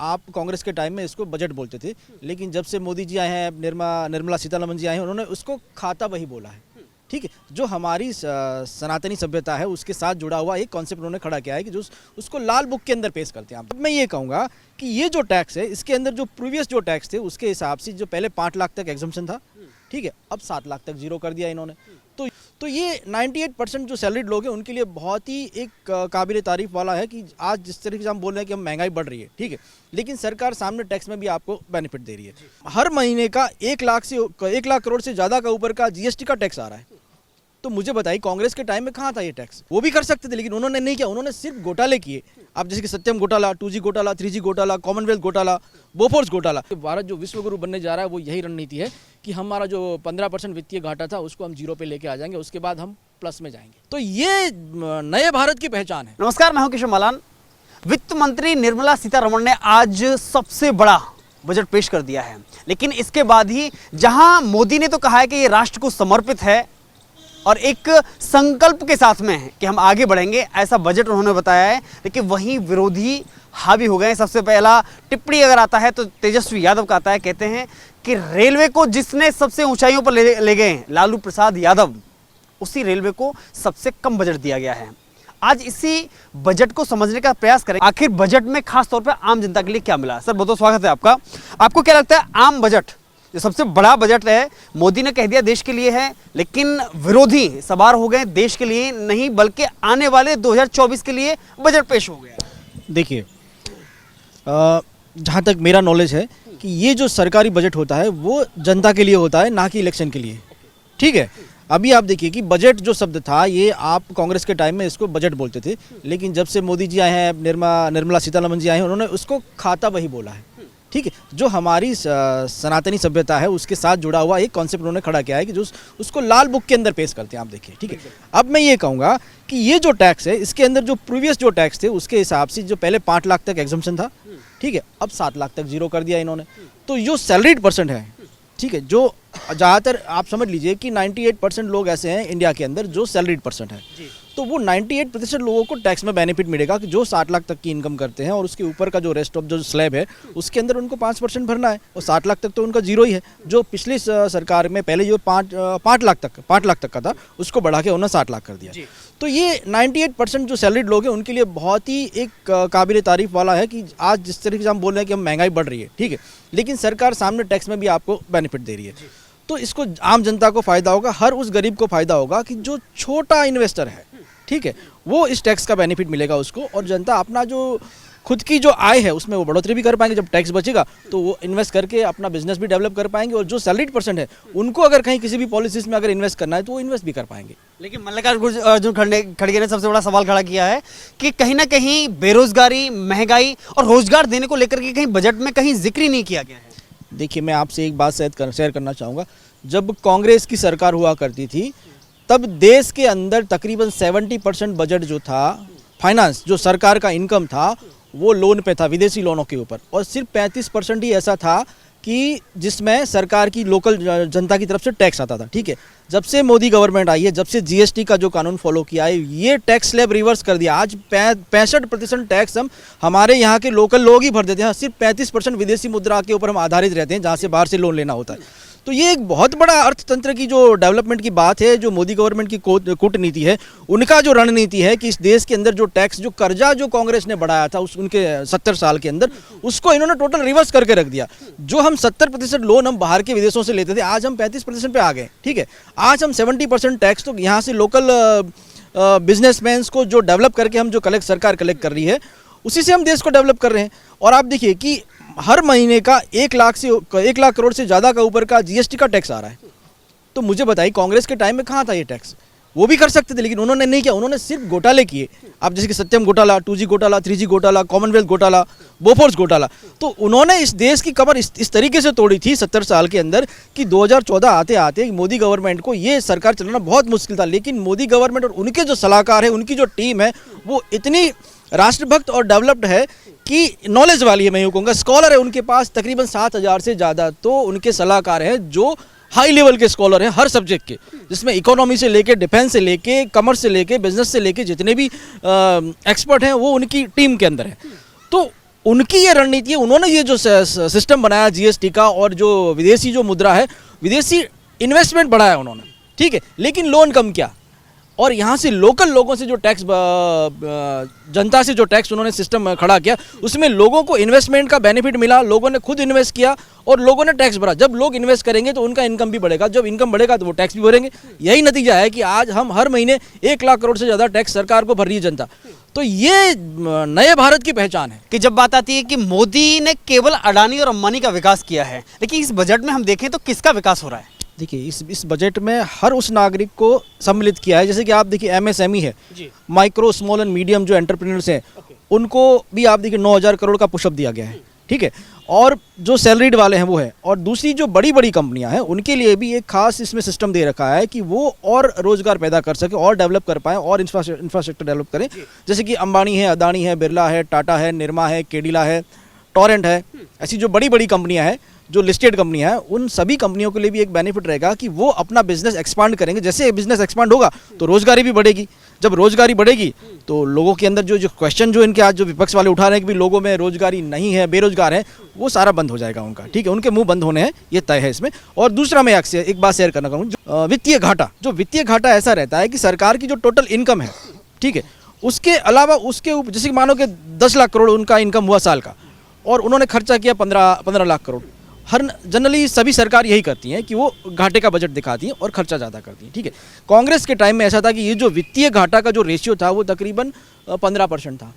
आप कांग्रेस के टाइम में इसको बजट बोलते थे, लेकिन जब से मोदी जी आए हैं, निर्मला सीतारमण जी आए हैं, उन्होंने उसको खाता वही बोला है। ठीक है, जो हमारी सनातनी सभ्यता है उसके साथ जुड़ा हुआ एक कॉन्सेप्ट उन्होंने खड़ा किया है कि जो उसको लाल बुक के अंदर पेश करते हैं। अब मैं ये कहूँगा कि ये जो टैक्स है, इसके अंदर जो प्रीवियस जो टैक्स थे उसके हिसाब से जो पहले 5 लाख तक एग्जम्पशन था, ठीक है, अब 7 लाख तक जीरो कर दिया इन्होंने। तो ये 98% जो सैलरीड लोग हैं उनके लिए बहुत ही एक काबिल तारीफ वाला है कि आज जिस तरीके से हम बोल रहे हैं कि हम महंगाई बढ़ रही है, ठीक है, लेकिन सरकार सामने टैक्स में भी आपको बेनिफिट दे रही है। हर महीने का 1 लाख करोड़ से ज़्यादा का ऊपर का जीएसटी का टैक्स आ रहा है। तो मुझे बताइए कांग्रेस के टाइम में कहाँ था ये टैक्स? वो भी कर सकते थे, लेकिन उन्होंने नहीं किया। उन्होंने सिर्फ घोटाले किए। अब जैसे कि सत्यम घोटाला, 2G घोटाला, 3G घोटाला, कॉमनवेल्थ घोटाला, बोफोर्स घोटाला। भारत जो विश्व गुरु बनने जा रहा है वो यही रणनीति है कि हमारा जो 15% वित्तीय घाटा था उसको हम जीरो पे लेके आ जाएंगे, उसके बाद हम प्लस में जाएंगे। तो ये नए भारत की पहचान है। नमस्कार, मैं हूं किशोर मालान। वित्त मंत्री निर्मला सीतारमण ने आज सबसे बड़ा बजट पेश कर दिया है, लेकिन इसके बाद ही जहां मोदी ने तो कहा है कि ये राष्ट्र को समर्पित है और एक संकल्प के साथ में है कि हम आगे बढ़ेंगे, ऐसा बजट उन्होंने बताया है, लेकिन वहीं विरोधी हावी हो गए। सबसे पहला टिप्पणी अगर आता है तो तेजस्वी यादव का आता है। कहते हैं कि रेलवे को जिसने सबसे ऊंचाइयों पर ले गए हैं, लालू प्रसाद यादव, उसी रेलवे को सबसे कम बजट दिया गया है। आज इसी बजट को समझने का प्रयास करें, आखिर बजट में खास तौर पर आम जनता के लिए क्या मिला। सर, बहुत बहुत स्वागत है आपका। आपको क्या लगता है, आम बजट जो सबसे बड़ा बजट है, मोदी ने कह दिया देश के लिए है, लेकिन विरोधी सवार हो गए देश के लिए नहीं बल्कि आने वाले 2024 के लिए बजट पेश हो गया। देखिए, जहाँ तक मेरा नॉलेज है कि ये जो सरकारी बजट होता है वो जनता के लिए होता है, ना कि इलेक्शन के लिए। ठीक है, अभी आप देखिए कि बजट जो शब्द था ये आप कांग्रेस के टाइम में इसको बजट बोलते थे, लेकिन जब से मोदी जी आए हैं, निर्मला सीतारमण जी आए हैं, उन्होंने उसको खाता वही बोला है। ठीक है, जो हमारी सनातनी सभ्यता है उसके साथ जुड़ा हुआ एक कॉन्सेप्ट उन्होंने खड़ा किया है कि जो उसको लाल बुक के अंदर पेश करते हैं। आप देखिए, ठीक है, अब मैं ये कहूँगा कि ये जो टैक्स है इसके अंदर जो प्रीवियस जो टैक्स थे उसके हिसाब से जो पहले 5 लाख तक एग्जम्पशन था, ठीक है, अब 7 लाख तक जीरो कर दिया इन्होंने। तो जो सैलरीड पर्सन है, ठीक है, जो ज़्यादातर आप समझ लीजिए कि 98% लोग ऐसे हैं इंडिया के अंदर जो सैलरीड पर्सन है, तो वो 98% लोगों को टैक्स में बेनिफिट मिलेगा कि जो 60 लाख तक की इनकम करते हैं और उसके ऊपर का जो रेस्ट ऑफ जो स्लैब है उसके अंदर उनको 5% भरना है, और 60 लाख तक तो उनका जीरो ही है। जो पिछली सरकार में पहले जो 5 लाख तक का था उसको बढ़ा के उन्होंने 60 लाख कर दिया। तो ये 98% जो सैलरीड लोग हैं उनके लिए बहुत ही एक काबिल तारीफ वाला है कि आज जिस तरीके से हम बोल रहे हैं कि हम महंगाई बढ़ रही है, ठीक है, लेकिन सरकार सामने टैक्स में भी आपको बेनिफिट दे रही है। तो इसको आम जनता को फायदा होगा, हर उस गरीब को फायदा होगा कि जो छोटा इन्वेस्टर है, ठीक है, वो इस टैक्स का बेनिफिट मिलेगा उसको, और जनता अपना जो खुद की जो आय है उसमें वो बढ़ोतरी भी कर पाएंगे। जब टैक्स बचेगा तो वो इन्वेस्ट करके अपना बिजनेस भी डेवलप कर पाएंगे, और जो सैलरीड पर्सन है उनको अगर कहीं किसी भी पॉलिसीज में अगर इन्वेस्ट करना है तो वो इन्वेस्ट भी कर पाएंगे। लेकिन मल्लिकार्जुन खड़गे ने सबसे बड़ा सवाल खड़ा किया है कि कहीं ना कहीं बेरोजगारी, महंगाई और रोजगार देने को लेकर के कहीं बजट में कहीं जिक्र ही नहीं किया गया है। देखिए, मैं आपसे एक बात शेयर करना चाहूँगा। जब कांग्रेस की सरकार हुआ करती थी तब देश के अंदर तकरीबन 70% बजट जो था, फाइनेंस जो सरकार का इनकम था वो लोन पे था, विदेशी लोनों के ऊपर, और सिर्फ 35% ही ऐसा था कि जिसमें सरकार की लोकल जनता की तरफ से टैक्स आता था। ठीक है, जब से मोदी गवर्नमेंट आई है, जब से जीएसटी का जो कानून फॉलो किया है, ये टैक्स स्लैब रिवर्स कर दिया। आज 65% टैक्स हमारे यहाँ के लोकल लोग ही भर देते हैं, सिर्फ 35% विदेशी मुद्रा के ऊपर हम आधारित रहते हैं जहाँ से बाहर से लोन लेना होता है। तो ये एक बहुत बड़ा अर्थतंत्र की जो डेवलपमेंट की बात है, जो मोदी गवर्नमेंट की कूटनीति है, उनका जो रणनीति है कि इस देश के अंदर जो टैक्स, जो कर्जा जो कांग्रेस ने बढ़ाया था उनके 70 साल के अंदर, उसको इन्होंने टोटल रिवर्स करके रख दिया। जो हम 70% लोन हम बाहर के विदेशों से लेते थे, आज हम 35% पे आ गए। ठीक है, आज हम 70% टैक्स तो यहाँ से लोकल बिजनेसमैन को जो डेवलप करके हम जो सरकार कलेक्ट कर रही है उसी से हम देश को डेवलप कर रहे हैं। और आप देखिए कि हर महीने का 1 लाख करोड़ से ज़्यादा का ऊपर का जीएसटी का टैक्स आ रहा है। तो मुझे बताइए कांग्रेस के टाइम में कहाँ था ये टैक्स? वो भी कर सकते थे, लेकिन उन्होंने नहीं किया। उन्होंने सिर्फ घोटाले किए। आप जैसे कि सत्यम घोटाला, 2G घोटाला, 3G घोटाला, कॉमनवेल्थ घोटाला, बोफोर्स घोटाला, तो उन्होंने इस देश की कमर इस तरीके से तोड़ी थी 70 साल के अंदर कि 2014 आते आते मोदी गवर्नमेंट को ये सरकार चलाना बहुत मुश्किल था। लेकिन मोदी गवर्नमेंट और उनके जो सलाहकार है, उनकी जो टीम है, वो इतनी राष्ट्रभक्त और डेवलप्ड है कि नॉलेज वाली है, मैं यूँ कहूँगा, स्कॉलर है उनके पास तकरीबन 7000 से ज़्यादा तो उनके सलाहकार हैं जो हाई लेवल के स्कॉलर हैं हर सब्जेक्ट के, जिसमें इकोनॉमी से लेके, डिफेंस से लेके, कॉमर्स से लेके, बिजनेस से लेके जितने भी एक्सपर्ट हैं वो उनकी टीम के अंदर है। तो उनकी ये रणनीति है, उन्होंने ये जो सिस्टम बनाया जीएसटी का और जो विदेशी जो मुद्रा है, विदेशी इन्वेस्टमेंट बढ़ाया उन्होंने, ठीक है, लेकिन लोन कम किया। और यहाँ से लोकल लोगों से जो टैक्स, जनता से जो टैक्स उन्होंने सिस्टम खड़ा किया, उसमें लोगों को इन्वेस्टमेंट का बेनिफिट मिला, लोगों ने खुद इन्वेस्ट किया और लोगों ने टैक्स भरा। जब लोग इन्वेस्ट करेंगे तो उनका इनकम भी बढ़ेगा, जब इनकम बढ़ेगा तो वो टैक्स भी भरेंगे। यही नतीजा है कि आज हम हर महीने 1 लाख करोड़ से ज़्यादा टैक्स सरकार को भर रही है जनता। तो ये नए भारत की पहचान है। कि जब बात आती है कि मोदी ने केवल अडानी और अंबानी का विकास किया है, लेकिन इस बजट में हम देखें तो किसका विकास हो रहा है? देखिए, इस बजट में हर उस नागरिक को सम्मिलित किया है। जैसे कि आप देखिए एमएसएमई है, माइक्रो स्मॉल एंड मीडियम जो एंटरप्रेन्योर्स हैं, उनको भी आप देखिए 9,000 करोड़ का पुशअप दिया गया है, ठीक है। और जो सैलरीड वाले हैं वो है, और दूसरी जो बड़ी बड़ी कंपनियां हैं उनके लिए भी एक खास इसमें सिस्टम दे रखा है कि वो और रोजगार पैदा कर सके और डेवलप कर पाएँ और इंफ्रास्ट्रक्चर डेवलप करें। जैसे कि अंबानी है, अदानी है, बिरला है, टाटा है, निरमा है, केडिला है, टोरेंट है, ऐसी जो बड़ी बड़ी कंपनियां हैं, जो लिस्टेड कंपनियां हैं, उन सभी कंपनियों के लिए भी एक बेनिफिट रहेगा कि वो अपना बिजनेस एक्सपांड करेंगे। जैसे बिजनेस एक्सपांड होगा तो रोजगारी भी बढ़ेगी, जब रोजगारी बढ़ेगी तो लोगों के अंदर जो क्वेश्चन जो इनके आज जो विपक्ष वाले उठा रहे हैं कि भी लोगों में रोजगारी नहीं है, बेरोजगार है, वो सारा बंद हो जाएगा उनका, ठीक है, उनके मुंह बंद होने हैं, ये तय है इसमें। और दूसरा मैं आपसे एक बात शेयर करना चाहूँगा, वित्तीय घाटा। जो वित्तीय घाटा ऐसा रहता है कि सरकार की जो टोटल इनकम है, ठीक है, उसके अलावा उसके ऊपर, जैसे मानो कि 10 लाख करोड़ उनका इनकम हुआ साल का और उन्होंने खर्चा किया 15 लाख करोड़। हर जनरली सभी सरकार यही करती हैं कि वो घाटे का बजट दिखाती हैं और खर्चा ज़्यादा करती हैं, ठीक है। कांग्रेस के टाइम में ऐसा था कि ये जो वित्तीय घाटा का जो रेशियो था वो तकरीबन 15% था,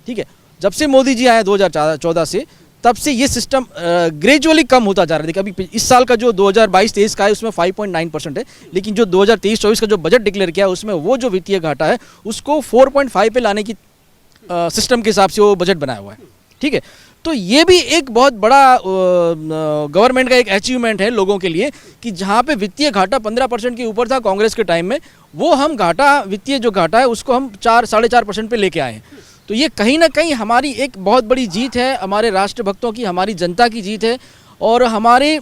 ठीक है। जब से मोदी जी आए 2014 से, तब से ये सिस्टम ग्रेजुअली कम होता जा रहा है। देखिए अभी इस साल का जो 2022-23 का है उसमें 5.9% है, लेकिन जो 2023-24 का जो बजट डिक्लेयर किया है उसमें वो जो वित्तीय घाटा है उसको 4.5 पे लाने की सिस्टम के हिसाब से वो बजट बनाया हुआ है, ठीक है। तो ये भी एक बहुत बड़ा गवर्नमेंट का एक अचीवमेंट है लोगों के लिए कि जहाँ पे वित्तीय घाटा 15% के ऊपर था कांग्रेस के टाइम में, वो हम घाटा, वित्तीय जो घाटा है उसको हम 4-4.5% पे लेके आए हैं। तो ये कहीं ना कहीं हमारी एक बहुत बड़ी जीत है, हमारे राष्ट्रभक्तों की, हमारी जनता की जीत है। और हमारे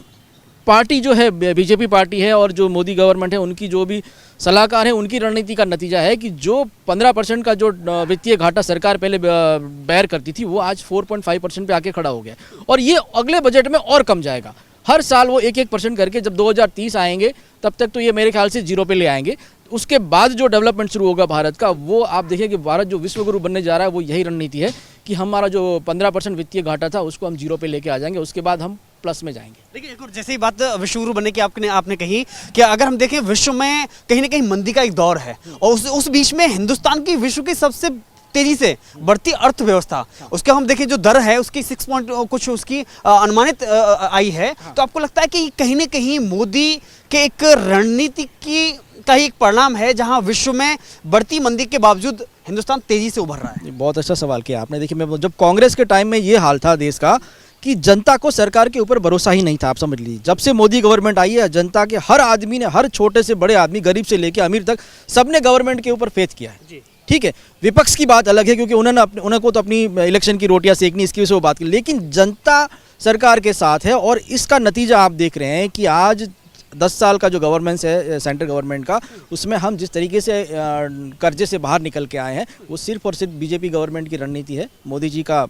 पार्टी जो है, बीजेपी पार्टी है, और जो मोदी गवर्नमेंट है उनकी जो भी सलाहकार है, उनकी रणनीति का नतीजा है कि जो 15% का जो वित्तीय घाटा सरकार पहले बेयर करती थी वो आज 4.5% पे आके खड़ा हो गया। और ये अगले बजट में और कम जाएगा, हर साल वो 1% करके, जब 2030 आएंगे तब तक तो ये मेरे ख्याल से 0 पे ले आएंगे। उसके बाद जो डेवलपमेंट शुरू होगा भारत का, वो आप देखिए कि भारत जो विश्वगुरु बनने जा रहा है वो यही रणनीति है कि हमारा जो 15% वित्तीय घाटा था उसको हम 0 पे लेके आ जाएंगे, उसके बाद हम प्लस में जाएंगे। देखिए एक और जैसे ही बात विश्वगुरु बनने की आपने कही कि अगर हम देखें विश्व में कहीं ना कहीं मंदी का एक दौर है, और उस बीच में हिंदुस्तान की विश्व की सबसे तेजी से बढ़ती अर्थव्यवस्था, उसके हम देखें जो दर है उसकी 6 पॉइंट कुछ उसकी अनुमानित आई है, तो आपको लगता है कि कहीं ना कहीं मोदी के एक रणनीति का ही एक परिणाम है जहां विश्व में बढ़ती मंदी के बावजूद हिंदुस्तान तेजी से उभर रहा है? बहुत अच्छा सवाल किया आपने। देखिए मैं, जब कांग्रेस के टाइम में ये हाल था देश का कि जनता को सरकार के ऊपर भरोसा ही नहीं था, आप समझ लीजिए। जब से मोदी गवर्नमेंट आई है, जनता के हर आदमी ने, हर छोटे से बड़े आदमी, गरीब से लेके अमीर तक, सबने गवर्नमेंट के ऊपर फेथ किया है, ठीक है। विपक्ष की बात अलग है क्योंकि उन्होंने तो अपनी इलेक्शन की रोटियां सेकनी, इसकी वजह से वो बात की, लेकिन जनता सरकार के साथ है। और इसका नतीजा आप देख रहे हैं कि आज 10 साल का जो गवर्नमेंट है सेंट्रल गवर्नमेंट का, उसमें हम जिस तरीके से कर्जे से बाहर निकल के आए हैं, वो सिर्फ और सिर्फ बीजेपी गवर्नमेंट की रणनीति है। मोदी जी का,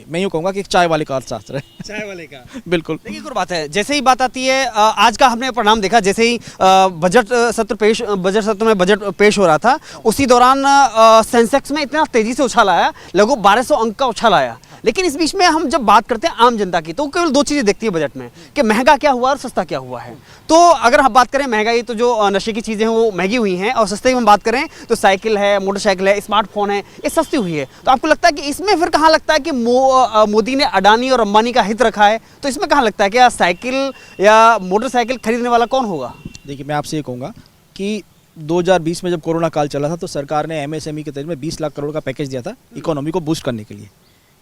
मैं यूँ कहूँगा कि एक चाय वाले का अर्थशास्त्र है। चाय वाले का बिल्कुल। देखिए एक और बात है, जैसे ही बात आती है, आज का हमने परिणाम देखा, जैसे ही बजट सत्र में बजट पेश हो रहा था, उसी दौरान सेंसेक्स में इतना तेजी से उछाल आया, लगभग 1200 अंक का उछाल आया। लेकिन इस बीच में हम जब बात करते हैं आम जनता की, तो केवल 2 चीज़ें देखती है बजट में कि महंगा क्या हुआ और सस्ता क्या हुआ है। तो अगर हम बात करें महंगाई, तो जो नशे की चीज़ें हैं वो महंगी हुई हैं, और सस्ते की हम बात करें तो साइकिल है, मोटरसाइकिल है, स्मार्टफोन है, ये सस्ती हुई है। तो आपको लगता है कि इसमें फिर कहाँ लगता है कि मोदी ने अडानी और अंबानी का हित रखा है? तो इसमें कहाँ लगता है कि साइकिल या मोटरसाइकिल खरीदने वाला कौन होगा? देखिए मैं आपसे ये कहूँगा कि 2020 में जब कोरोना काल चला था तो सरकार ने एमएसएमई के तहत में 20 लाख करोड़ का पैकेज दिया था इकोनॉमी को बूस्ट करने के लिए,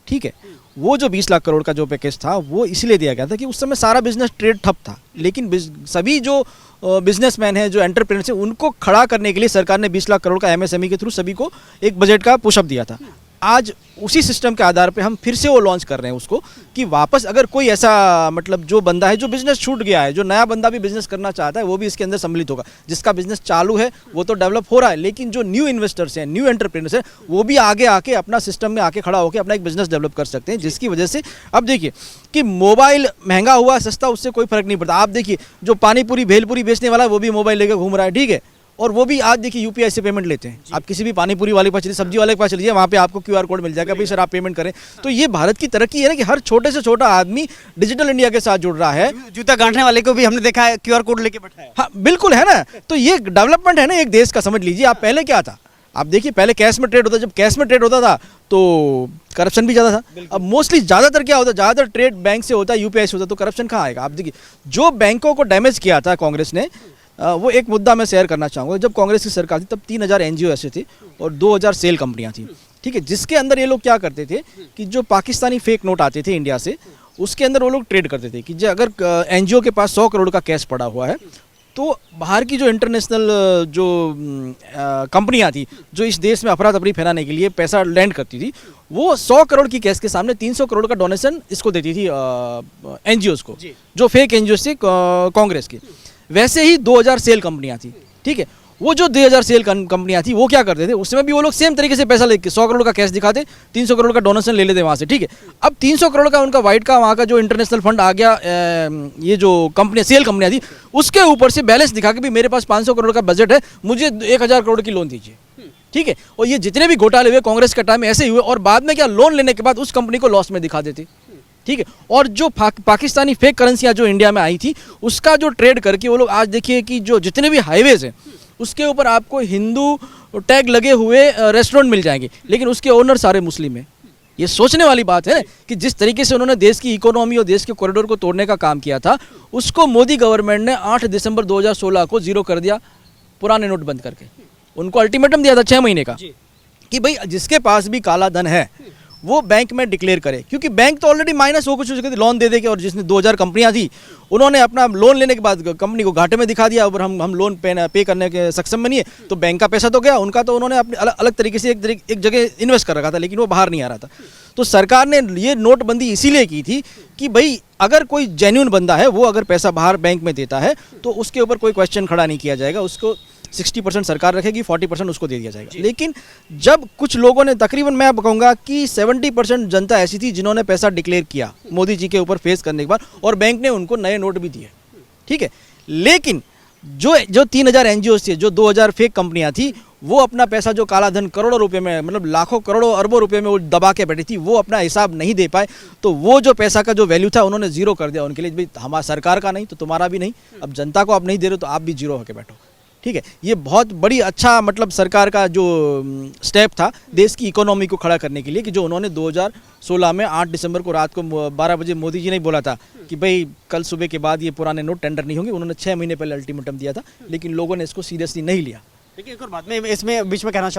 ठीक है। वो जो 20 लाख करोड़ का जो पैकेज था वो इसलिए दिया गया था कि उस समय सारा बिजनेस ट्रेड ठप था, लेकिन सभी जो बिजनेसमैन हैं, जो एंटरप्रेन्योर्स हैं, उनको खड़ा करने के लिए सरकार ने 20 लाख करोड़ का एमएसएमई के थ्रू सभी को एक बजट का पुशअप दिया था। आज उसी सिस्टम के आधार पे हम फिर से वो लॉन्च कर रहे हैं उसको, कि वापस अगर कोई ऐसा मतलब जो बंदा है जो बिजनेस छूट गया है, जो नया बंदा भी बिजनेस करना चाहता है, वो भी इसके अंदर सम्मिलित होगा। जिसका बिजनेस चालू है वो तो डेवलप हो रहा है, लेकिन जो न्यू इन्वेस्टर्स हैं, न्यू एंटरप्रेन्योर्स हैं, वो भी आगे आके अपना सिस्टम में आके खड़ा होकर अपना एक बिजनेस डेवलप कर सकते हैं। जिसकी वजह से अब देखिए कि मोबाइल महंगा हुआ सस्ता उससे कोई फर्क नहीं पड़ता। आप देखिए जो पानी पूरी भेलपूरी बेचने वाला है वो भी मोबाइल लेकर घूम रहा है, ठीक है, और वो भी आज देखिए यूपीआई से पेमेंट लेते हैं। आप किसी भी पानी पूरी वाले के पास चलिए, सब्जी वाले के पास चलिए, वहाँ पे आपको क्यूआर कोड मिल जाएगा, भाई सर आप पेमेंट करें। तो ये भारत की तरक्की है ना कि हर छोटे से छोटा आदमी डिजिटल इंडिया के साथ जुड़ रहा है। जूता गांठने वाले को भी हमने देखा है क्यूआर कोड लेके बैठा है। हाँ बिल्कुल है ना, तो ये डेवलपमेंट है ना एक देश का। समझ लीजिए आप पहले क्या था, आप देखिए पहले कैश में ट्रेड होता, जब कैश में ट्रेड होता था तो करप्शन भी ज़्यादा था। अब मोस्टली ज़्यादातर क्या होता है, ज़्यादातर ट्रेड बैंक से होता है, यूपीआई से होता है, तो करप्शन कहाँ आएगा। आप देखिए जो बैंकों को डैमेज किया था कांग्रेस ने, वो एक मुद्दा मैं शेयर करना चाहूँगा। जब कांग्रेस की सरकार थी तब 3000 एनजीओ ऐसे थे और 2000 सेल कंपनियां थी, ठीक है, जिसके अंदर ये लोग क्या करते थे कि जो पाकिस्तानी फेक नोट आते थे इंडिया से, उसके अंदर वो लोग ट्रेड करते थे कि अगर एनजीओ के पास 100 करोड़ का कैश पड़ा हुआ है तो बाहर की जो इंटरनेशनल जो कंपनियां थी जो इस देश में अफरा तफरी फैलाने के लिए पैसा लैंड करती थी, वो 100 करोड़ की कैश के सामने 300 करोड़ का डोनेशन इसको देती थी एनजीओज को, जो फेक एनजीओ थे कांग्रेस के। वैसे ही 2000 सेल कंपनियां थी, ठीक है, वो जो 2000 सेल कंपनियां थी वो क्या करते थे, उसमें भी वो लोग सेम तरीके से पैसा लेके 100 करोड़ का कैश दिखाते, 300 करोड़ का डोनेशन ले लेते वहाँ से, ठीक है। अब 300 करोड़ का उनका वाइट का वहाँ का जो इंटरनेशनल फंड आ गया, ये जो कंपनी सेल कंपनियां थी, उसके ऊपर से बैलेंस दिखा के भी मेरे पास 500 करोड़ का बजट है, मुझे 1000 करोड़ की लोन दीजिए, ठीक है। और ये जितने भी घोटाले हुए कांग्रेस के टाइम में ऐसे ही हुए, और बाद में क्या लोन लेने के बाद उस कंपनी को लॉस में दिखा देते, ठीक है। और जो पाकिस्तानी फेक करेंसियां जो इंडिया में आई थी, उसका जो ट्रेड करके वो लोग आज देखिए कि जो जितने भी हाईवेज हैं उसके ऊपर आपको हिंदू टैग लगे हुए रेस्टोरेंट मिल जाएंगे, लेकिन उसके ओनर सारे मुस्लिम हैं। ये सोचने वाली बात है कि जिस तरीके से उन्होंने देश की इकोनॉमी और देश के कॉरिडोर को तोड़ने का काम किया था, उसको मोदी गवर्नमेंट ने 8 दिसंबर 2016 को जीरो कर दिया, पुराने नोट बंद करके। उनको अल्टीमेटम दिया था 6 महीने का कि भाई जिसके पास भी काला धन है वो बैंक में डिक्लेयर करे, क्योंकि बैंक तो ऑलरेडी माइनस हो चुके थे लोन दे के, और जिसने 2000 कंपनियां थी उन्होंने अपना लोन लेने के बाद कंपनी को घाटे में दिखा दिया, और हम लोन पे करने के सक्षम में नहीं है, तो बैंक का पैसा तो गया उनका, तो उन्होंने अपने अलग तरीके से एक जगह इन्वेस्ट कर रखा था, लेकिन वो बाहर नहीं आ रहा था। तो सरकार ने ये नोटबंदी इसीलिए की थी कि भाई अगर कोई जेन्युइन बंदा है वो अगर पैसा बाहर बैंक में देता है तो उसके ऊपर कोई क्वेश्चन खड़ा नहीं किया जाएगा, उसको 60% सरकार रखेगी, 40% उसको दे दिया जाएगा। लेकिन जब कुछ लोगों ने, तकरीबन मैं कहूँगा कि 70% जनता ऐसी थी जिन्होंने पैसा डिक्लेयर किया मोदी जी के ऊपर फेस करने के बाद, और बैंक ने उनको नए नोट भी दिए, ठीक है। लेकिन जो 3000 एनजीओ थे, जो 2000 फेक कंपनियां थी, वो अपना पैसा जो काला धन करोड़ों रुपए में, मतलब लाखों करोड़ों अरबों रुपए में वो दबा के बैठी थी, वो अपना हिसाब नहीं दे पाए, तो वो जो पैसा का जो वैल्यू था उन्होंने जीरो कर दिया उनके लिए। भाई हमारा सरकार का नहीं तो तुम्हारा भी नहीं, अब जनता को आप नहीं दे रहे तो आप भी जीरो होकर बैठो, ठीक है। ये बहुत बड़ी अच्छा मतलब सरकार का जो स्टेप था देश की इकोनॉमी को खड़ा करने के लिए, कि जो उन्होंने 2016 में 8 दिसंबर को रात को 12 बजे मोदी जी ने बोला था कि भाई कल सुबह के बाद ये पुराने नोट टेंडर नहीं होंगे। उन्होंने 6 महीने पहले अल्टीमेटम दिया था, लेकिन लोगों ने इसको सीरियसली नहीं लिया। देखिए एक और बात मैं इसमें बीच में कहना चाहूँगा